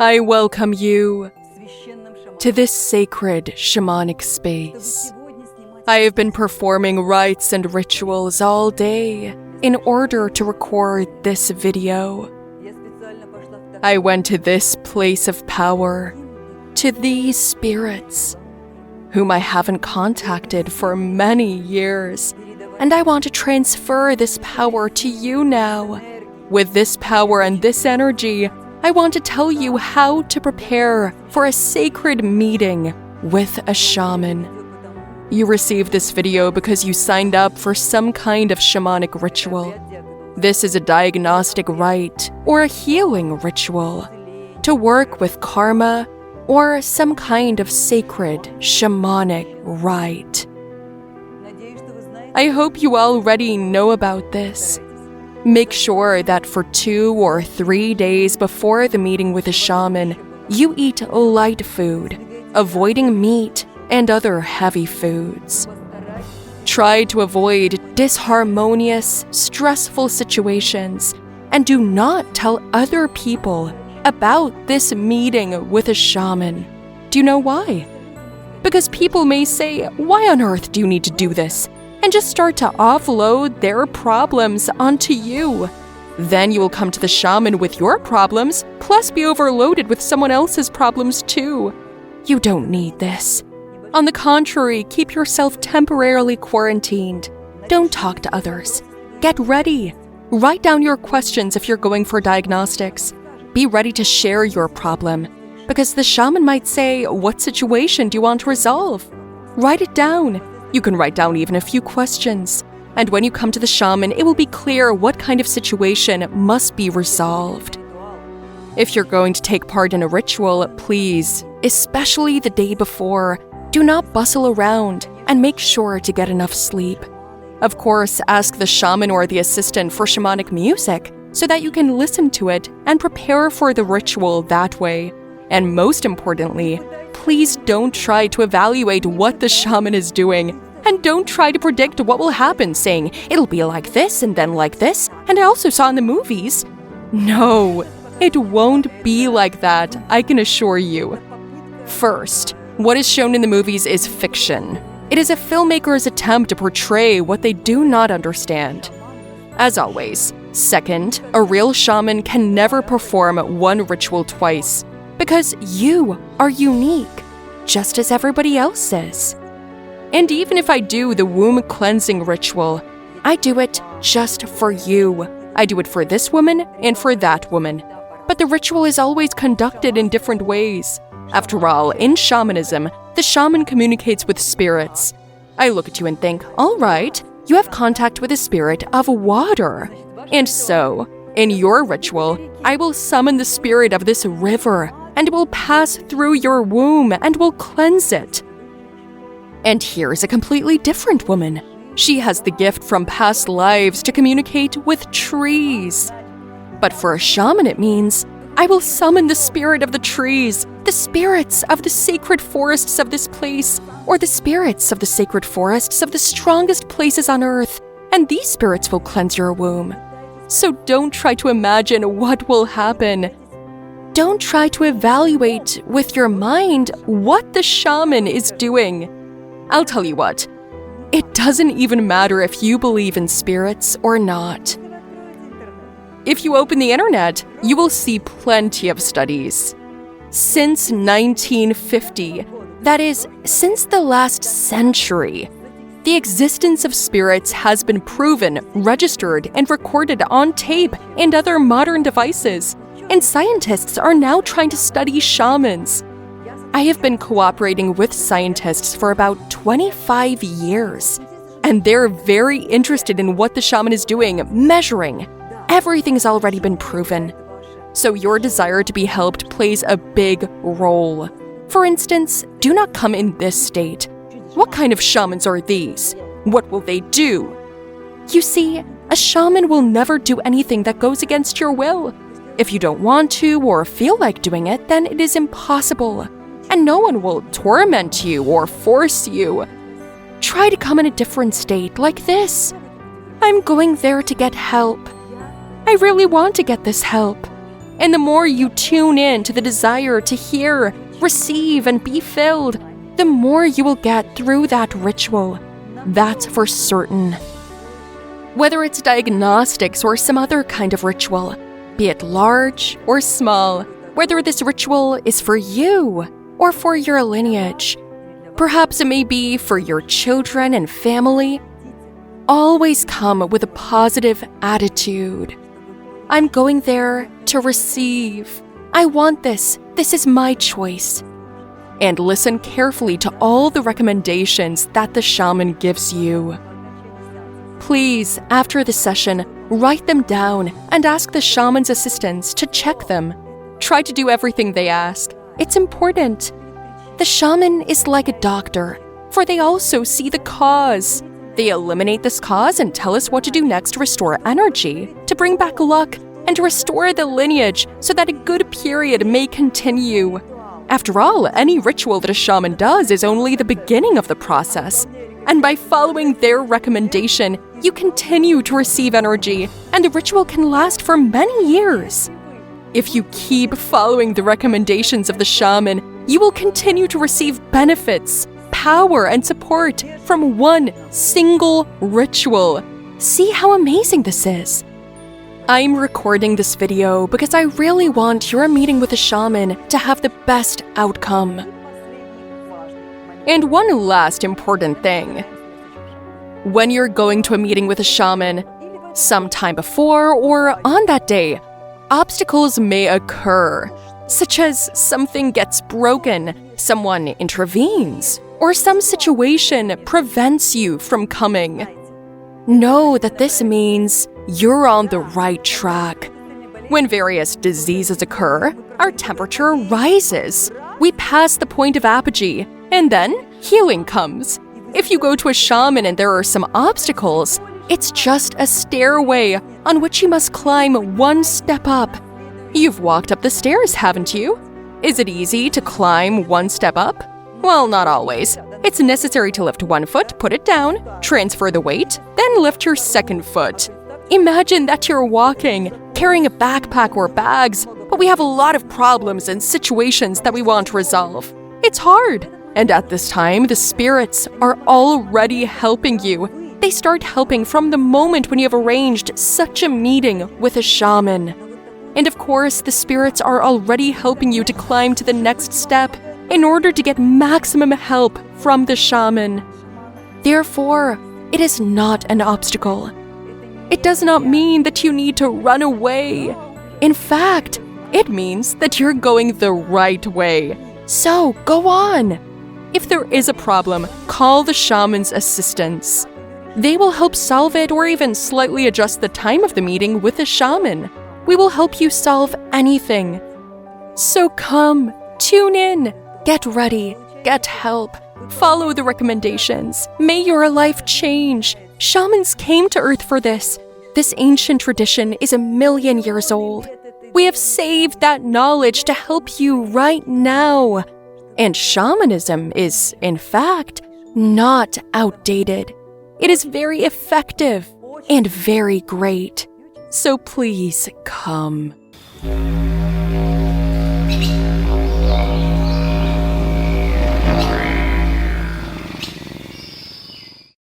I welcome you to this sacred shamanic space. I have been performing rites and rituals all day in order to record this video. I went to this place of power, to these spirits, whom I haven't contacted for many years, and I want to transfer this power to you now. With this power and this energy, I want to tell you how to prepare for a sacred meeting with a shaman. You received this video because you signed up for some kind of shamanic ritual. This is a diagnostic rite or a healing ritual to work with karma or some kind of sacred shamanic rite. I hope you already know about this. Make sure that for 2 or 3 days before the meeting with a shaman, you eat light food, avoiding meat and other heavy foods. Try to avoid disharmonious, stressful situations, and do not tell other people about this meeting with a shaman. Do you know why? Because people may say, "Why on earth do you need to do this?" and just start to offload their problems onto you. Then you will come to the shaman with your problems, plus be overloaded with someone else's problems too. You don't need this. On the contrary, keep yourself temporarily quarantined. Don't talk to others. Get ready. Write down your questions if you're going for diagnostics. Be ready to share your problem, because the shaman might say, "What situation do you want to resolve?" Write it down. You can write down even a few questions. And when you come to the shaman, it will be clear what kind of situation must be resolved. If you're going to take part in a ritual, please, especially the day before, do not bustle around and make sure to get enough sleep. Of course, ask the shaman or the assistant for shamanic music so that you can listen to it and prepare for the ritual that way. And most importantly, please don't try to evaluate what the shaman is doing. And don't try to predict what will happen, saying, "It'll be like this and then like this, and I also saw in the movies." No, it won't be like that, I can assure you. First, what is shown in the movies is fiction. It is a filmmaker's attempt to portray what they do not understand. As always. Second, a real shaman can never perform one ritual twice, because you are unique, just as everybody else is. And even if I do the womb cleansing ritual, I do it just for you. I do it for this woman and for that woman. But the ritual is always conducted in different ways. After all, in shamanism, the shaman communicates with spirits. I look at you and think, all right, you have contact with a spirit of water. And so, in your ritual, I will summon the spirit of this river and will pass through your womb and will cleanse it. And here's a completely different woman. She has the gift from past lives to communicate with trees. But for a shaman, it means, I will summon the spirit of the trees, the spirits of the sacred forests of this place, or the spirits of the sacred forests of the strongest places on earth, and these spirits will cleanse your womb. So don't try to imagine what will happen. Don't try to evaluate with your mind what the shaman is doing. I'll tell you what, it doesn't even matter if you believe in spirits or not. If you open the internet, you will see plenty of studies. Since 1950, that is, since the last century, the existence of spirits has been proven, registered, and recorded on tape and other modern devices, and scientists are now trying to study shamans. I have been cooperating with scientists for about 25 years, and they're very interested in what the shaman is doing, measuring. Everything's already been proven. So your desire to be helped plays a big role. For instance, do not come in this state. What kind of shamans are these? What will they do? You see, a shaman will never do anything that goes against your will. If you don't want to or feel like doing it, then it is impossible. And no one will torment you or force you. Try to come in a different state, like this. I'm going there to get help. I really want to get this help. And the more you tune in to the desire to hear, receive, and be filled, the more you will get through that ritual. That's for certain. Whether it's diagnostics or some other kind of ritual, be it large or small, whether this ritual is for you or for your lineage, perhaps it may be for your children and family, always come with a positive attitude. I'm going there to receive. I want this. This is my choice. And listen carefully to all the recommendations that the shaman gives you. Please, after the session, write them down and ask the shaman's assistants to check them. Try to do everything they ask. It's important. The shaman is like a doctor, for they also see the cause. They eliminate this cause and tell us what to do next to restore energy, to bring back luck, and to restore the lineage so that a good period may continue. After all, any ritual that a shaman does is only the beginning of the process. And by following their recommendation, you continue to receive energy, and the ritual can last for many years. If you keep following the recommendations of the shaman, you will continue to receive benefits, power, and support from one single ritual. See how amazing this is. I'm recording this video because I really want your meeting with a shaman to have the best outcome. And one last important thing. When you're going to a meeting with a shaman, sometime before or on that day, obstacles may occur, such as something gets broken, someone intervenes, or some situation prevents you from coming. Know that this means you're on the right track. When various diseases occur, our temperature rises. We pass the point of apogee, and then healing comes. If you go to a shaman and there are some obstacles, it's just a stairway on which you must climb one step up. You've walked up the stairs, haven't you? Is it easy to climb one step up? Well, not always. It's necessary to lift one foot, put it down, transfer the weight, then lift your second foot. Imagine that you're walking, carrying a backpack or bags, but we have a lot of problems and situations that we want to resolve. It's hard. And at this time, the spirits are already helping you. They start helping from the moment when you have arranged such a meeting with a shaman. And of course, the spirits are already helping you to climb to the next step in order to get maximum help from the shaman. Therefore, it is not an obstacle. It does not mean that you need to run away. In fact, it means that you're going the right way. So, go on. If there is a problem, call the shaman's assistants. They will help solve it or even slightly adjust the time of the meeting with the shaman. We will help you solve anything. So come, tune in, get ready, get help, follow the recommendations. May your life change. Shamans came to Earth for this. This ancient tradition is 1,000,000 years old. We have saved that knowledge to help you right now. And shamanism is, in fact, not outdated. It is very effective and very great. So please come.